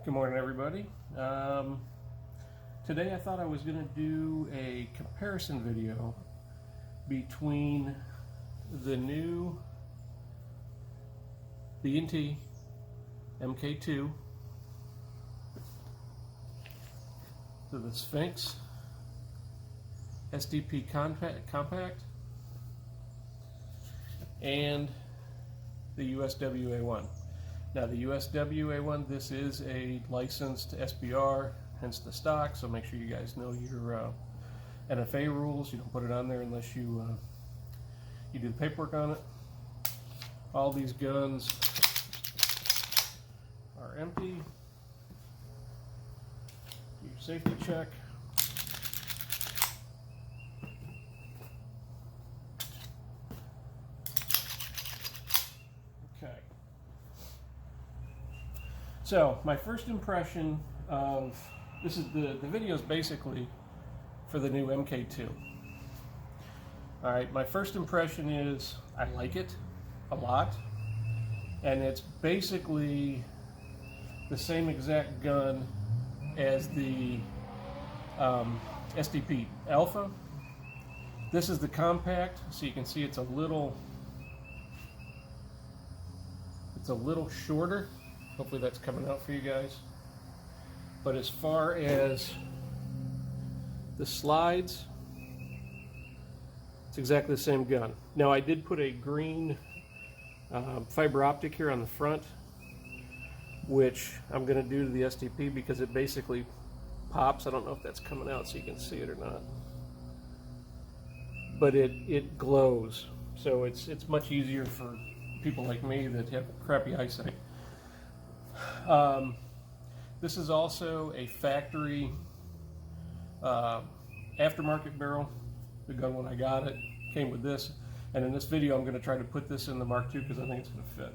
Good morning, everybody. Today I thought I was going to do a comparison video between the new B&T MK II to the Sphinx SDP Compact and the USW-A1. Now the USW-A1, this is a licensed SBR, hence the stock, so make sure you guys know your NFA rules. You don't put it on there unless you do the paperwork on it. All these guns are empty. Do your safety check. Okay. So my first impression of this is the video is basically for the new MK II. All right, my first impression is I like it a lot, and it's basically the same exact gun as the SDP Alpha. This is the compact, so you can see it's a little shorter. Hopefully that's coming out for you guys. But as far as the slides, it's exactly the same gun. Now I did put a green fiber optic here on the front, which I'm going to do to the SDP because it basically pops. I don't know if that's coming out so you can see it or not. But it glows. So it's much easier for people like me that have crappy eyesight. This is also a factory aftermarket barrel. The gun when I got it came with this, and in this video I'm going to try to put this in the Mark II because I think it's going to fit.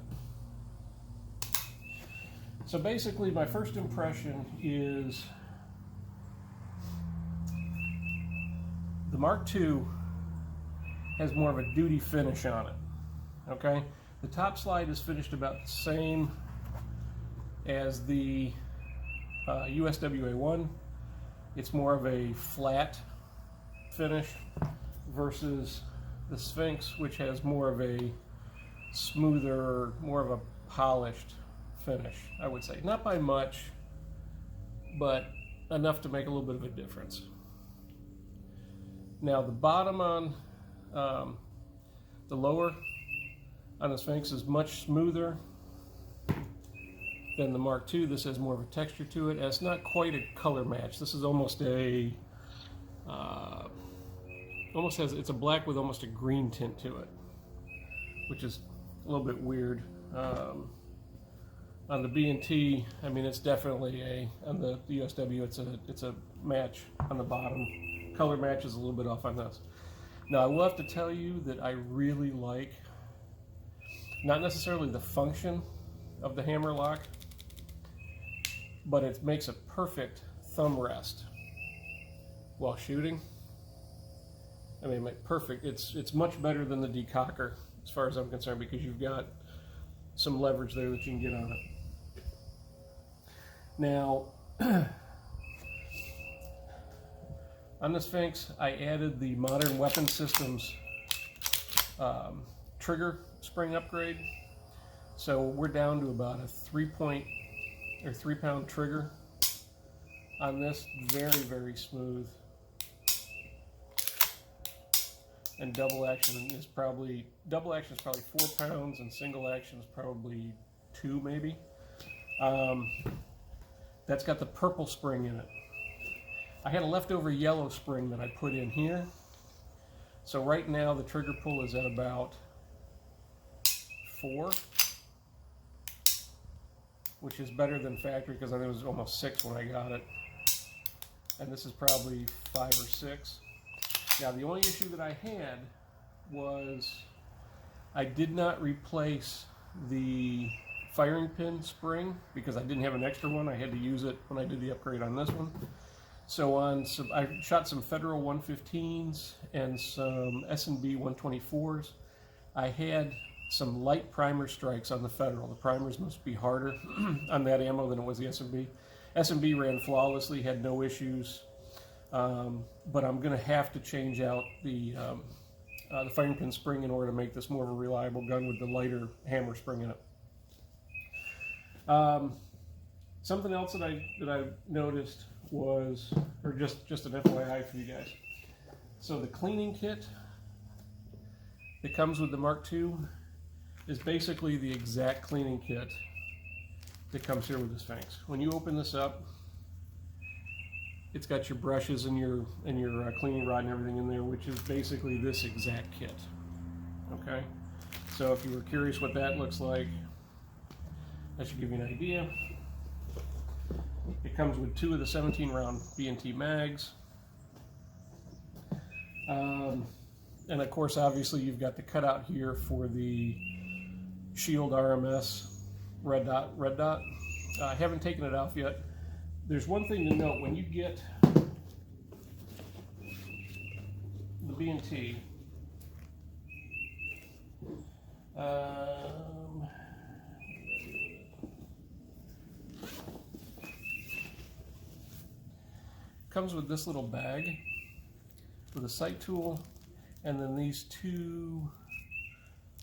So basically my first impression is the Mark II has more of a duty finish on it. Okay, the top slide is finished about the same as the USW-A1. It's more of a flat finish versus the Sphinx, which has more of a smoother, more of a polished finish, I would say. Not by much, but enough to make a little bit of a difference. Now the bottom on the lower on the Sphinx is much smoother than the Mark II. This has more of a texture to it, and it's not quite a color match. This is almost a it's a black with almost a green tint to it, which is a little bit weird. On the B&T, I mean, it's definitely on the USW, it's a match on the bottom. Color match is a little bit off on this. Now I will have to tell you that I really like, not necessarily the function of the hammer lock, but it makes a perfect thumb rest while shooting. I mean, perfect. It's much better than the decocker as far as I'm concerned, because you've got some leverage there that you can get on it. Now, on the Sphinx, I added the Modern Weapon Systems trigger spring upgrade. So we're down to about a 3-pound trigger on this. Very, very smooth. And double action is probably 4 pounds, and single action is probably 2 maybe. That's got the purple spring in it. I had a leftover yellow spring that I put in here. So right now the trigger pull is at about 4, which is better than factory because I think it was almost 6 when I got it. And this is probably 5 or 6. Now the only issue that I had was I did not replace the firing pin spring because I didn't have an extra one. I had to use it when I did the upgrade on this one. So I shot some Federal 115s and some S&B 124s. I had some light primer strikes on the Federal. The primers must be harder on that ammo than it was the S&B. S&B ran flawlessly, had no issues, but I'm going to have to change out the firing pin spring in order to make this more of a reliable gun with the lighter hammer spring in it. Something else that I noticed was, or just an FYI for you guys. So the cleaning kit that comes with the Mark II is basically the exact cleaning kit that comes here with the Sphinx. When you open this up, it's got your brushes and your cleaning rod and everything in there, which is basically this exact kit. Okay, so if you were curious what that looks like, that should give you an idea. It comes with 2 of the 17-round B&T mags. And of course, obviously, you've got the cutout here for the Shield RMS red dot. I haven't taken it off yet. There's one thing to note: when you get the B&T, comes with this little bag with a sight tool, and then these 2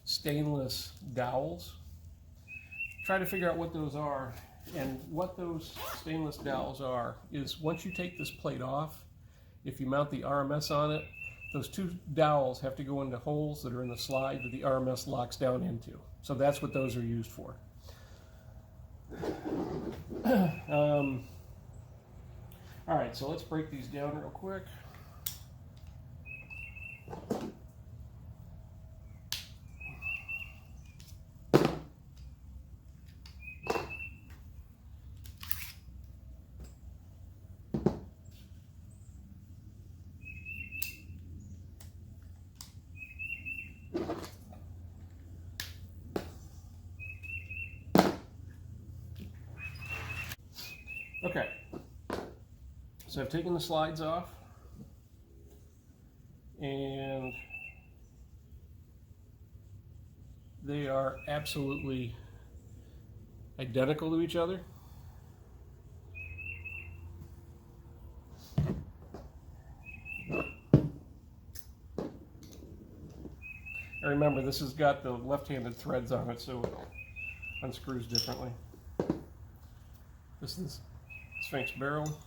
stainless dowels. Try to figure out what those are, and what those stainless dowels are is, once you take this plate off, if you mount the RMS on it, those 2 dowels have to go into holes that are in the slide that the RMS locks down into. So that's what those are used for. All right, so let's break these down real quick. Okay, so I've taken the slides off, and they are absolutely identical to each other. And remember, this has got the left-handed threads on it, so it unscrews differently. This is Sphinx barrel.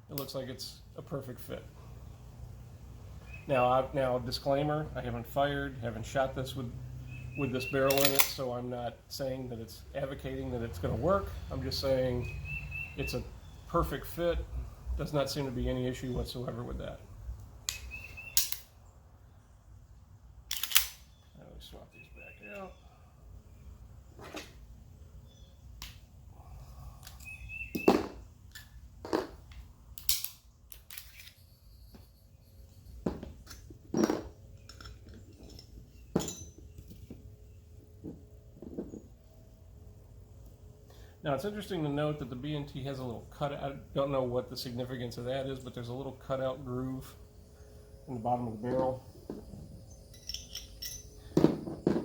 It looks like it's a perfect fit. Now, disclaimer: I haven't fired, haven't shot this with this barrel in it, so I'm not saying that it's advocating that it's going to work. I'm just saying it's a perfect fit. Does not seem to be any issue whatsoever with that. Let me swap these back out. Now, it's interesting to note that the B&T has a little cutout. I don't know what the significance of that is, but there's a little cutout groove in the bottom of the barrel.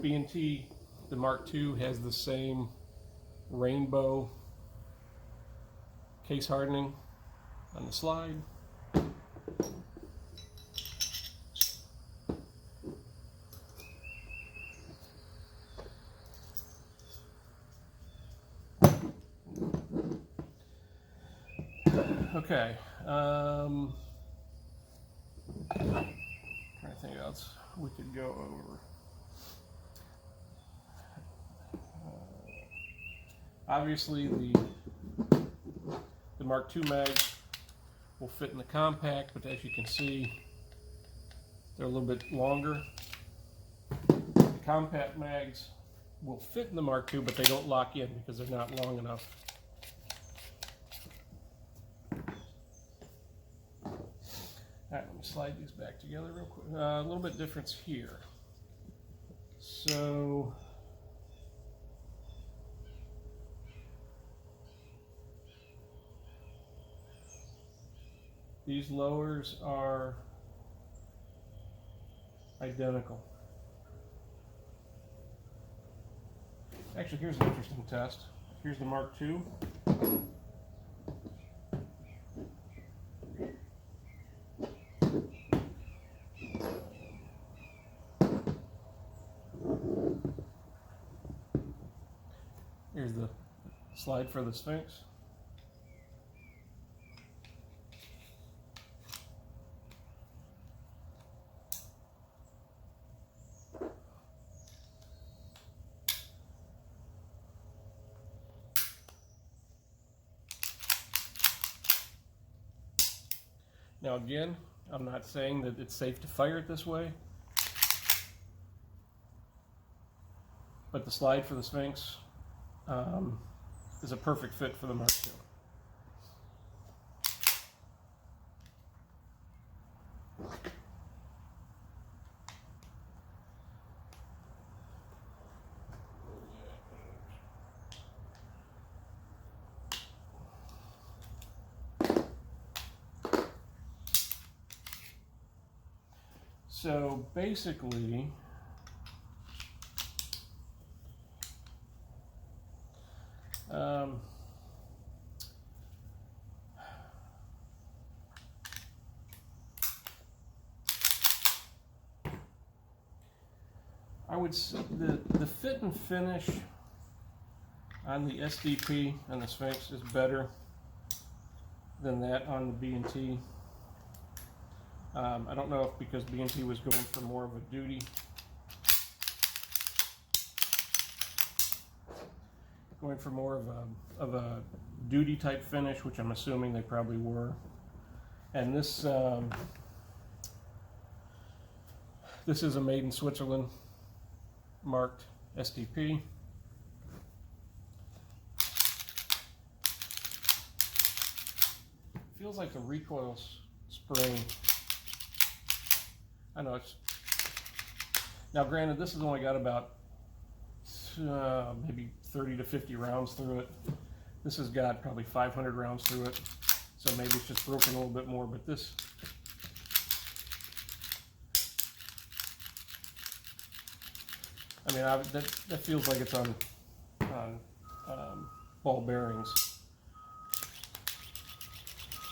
B&T, the Mark II, has the same rainbow case hardening on the slide. Okay, trying to think what else we could go over. Obviously, the Mark II mag will fit in the compact, but as you can see, They're a little bit longer. The compact mags will fit in the Mark II, but they don't lock in because they're not long enough. All right, let me slide these back together real quick. A little bit difference here. So these lowers are identical. Actually, here's an interesting test. Here's the Mark II. Here's the slide for the Sphinx. Now again, I'm not saying that it's safe to fire it this way, but the slide for the Sphinx is a perfect fit for the Mark II. So basically, I would say the fit and finish on the SDP and the Sphinx is better than that on the B&T. I don't know if because B&T was going for more of a duty type finish, which I'm assuming they probably were. And this this is a made in Switzerland marked SDP. Feels like the recoil spring. I know it's, now granted this has only got about maybe 30 to 50 rounds through it. This has got probably 500 rounds through it, so maybe it's just broken a little bit more, but this, I mean, that feels like it's on ball bearings.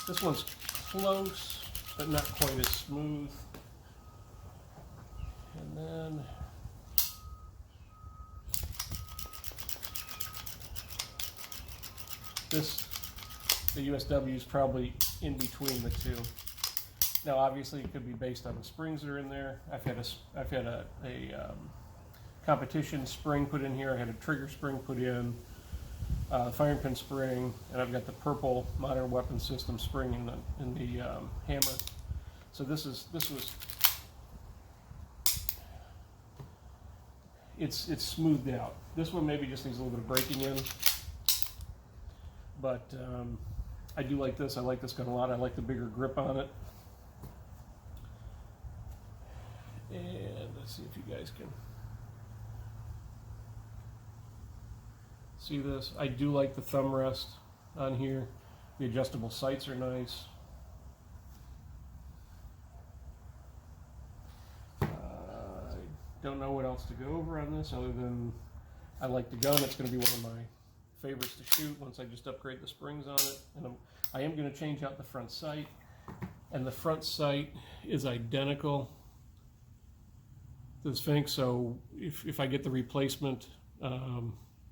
This one's close, but not quite as smooth. And then this, the USW is probably in between the two. Now, obviously, it could be based on the springs that are in there. I've had a competition spring put in here. I had a trigger spring put in, firing pin spring, and I've got the purple modern weapon system spring in the hammer. So this was. It's smoothed out. This one maybe just needs a little bit of breaking in, but I do like this. I like this gun a lot. I like the bigger grip on it. And let's see if you guys can see this. I do like the thumb rest on here. The adjustable sights are nice. Don't know what else to go over on this other than I like the gun. It's going to be one of my favorites to shoot once I just upgrade the springs on it. And I am going to change out the front sight. And the front sight is identical to the Sphinx. So if I get the replacement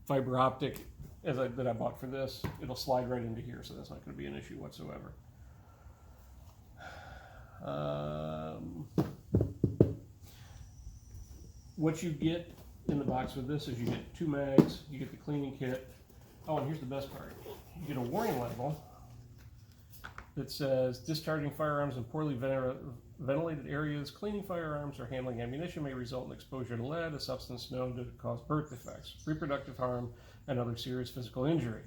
fiber optic that I bought for this, it'll slide right into here. So that's not going to be an issue whatsoever. What you get in the box with this is you get 2 mags, you get the cleaning kit. Oh, and here's the best part. You get a warning label that says discharging firearms in poorly ventilated areas, cleaning firearms, or handling ammunition may result in exposure to lead, a substance known to cause birth defects, reproductive harm, and other serious physical injury.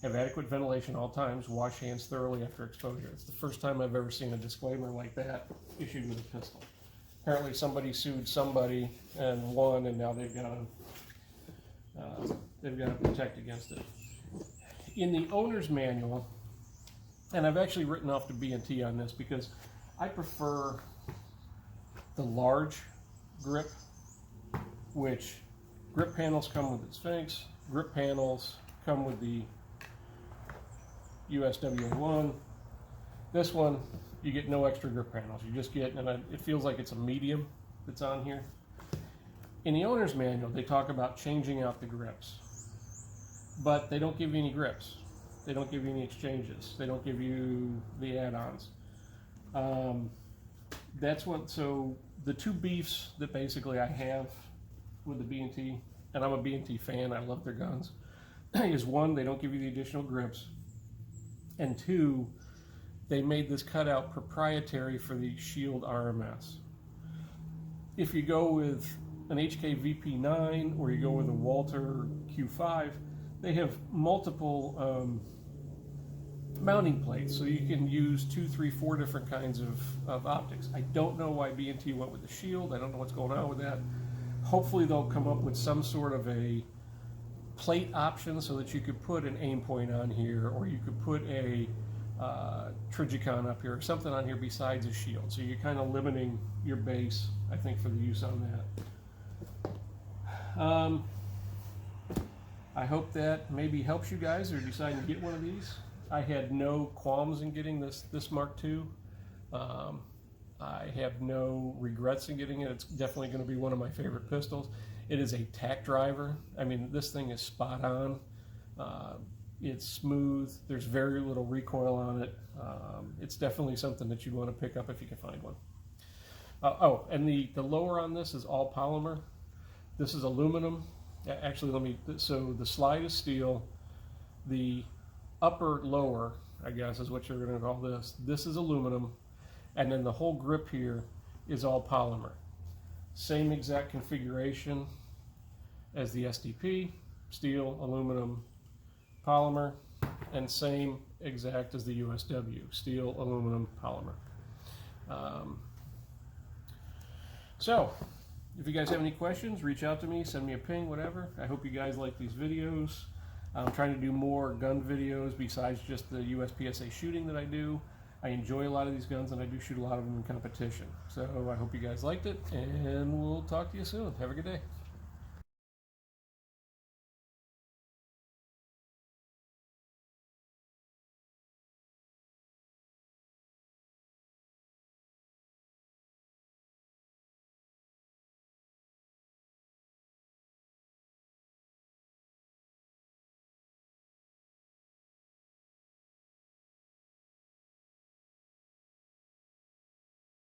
Have adequate ventilation all times. Wash hands thoroughly after exposure. It's the first time I've ever seen a disclaimer like that issued with a pistol. Apparently somebody sued somebody and won, and now they've got to protect against it. In the owner's manual, and I've actually written off the B&T on this because I prefer the large grip, which grip panels come with the Sphinx, grip panels come with the USW-A1. This one, you get no extra grip panels. You just get, and it feels like it's a medium that's on here. In the owner's manual, they talk about changing out the grips, but they don't give you any grips. They don't give you any exchanges. They don't give you the add-ons. That's what, so the two beefs that basically I have with the B&T, and I'm a B&T fan, I love their guns, is one, they don't give you the additional grips, and two, they made this cutout proprietary for the Shield RMS. If you go with an HK VP9 or you go with a Walter Q5, they have multiple mounting plates, so you can use 2, 3, 4 different kinds of optics. I don't know why B&T went with the Shield. I don't know what's going on with that. Hopefully they'll come up with some sort of a plate option so that you could put an aim point on here, or you could put a Trigicon up here, or something on here besides a Shield. So you're kind of limiting your base, I think, for the use on that. I hope that maybe helps you guys or deciding to get one of these. I had no qualms in getting this Mark II. I have no regrets in getting it. It's definitely going to be one of my favorite pistols. It is a tack driver. I mean, this thing is spot on. It's smooth. There's very little recoil on it. It's definitely something that you'd want to pick up if you can find one. Oh, and the lower on this is all polymer. This is aluminum. Actually, so the slide is steel. The upper lower, I guess, is what you're going to call this. This is aluminum. And then the whole grip here is all polymer. Same exact configuration as the SDP, steel, aluminum, polymer, and same exact as the USW, steel, aluminum, polymer. So, if you guys have any questions, reach out to me, send me a ping, whatever. I hope you guys like these videos. I'm trying to do more gun videos besides just the USPSA shooting that I do. I enjoy a lot of these guns, and I do shoot a lot of them in competition. So I hope you guys liked it, and we'll talk to you soon. Have a good day.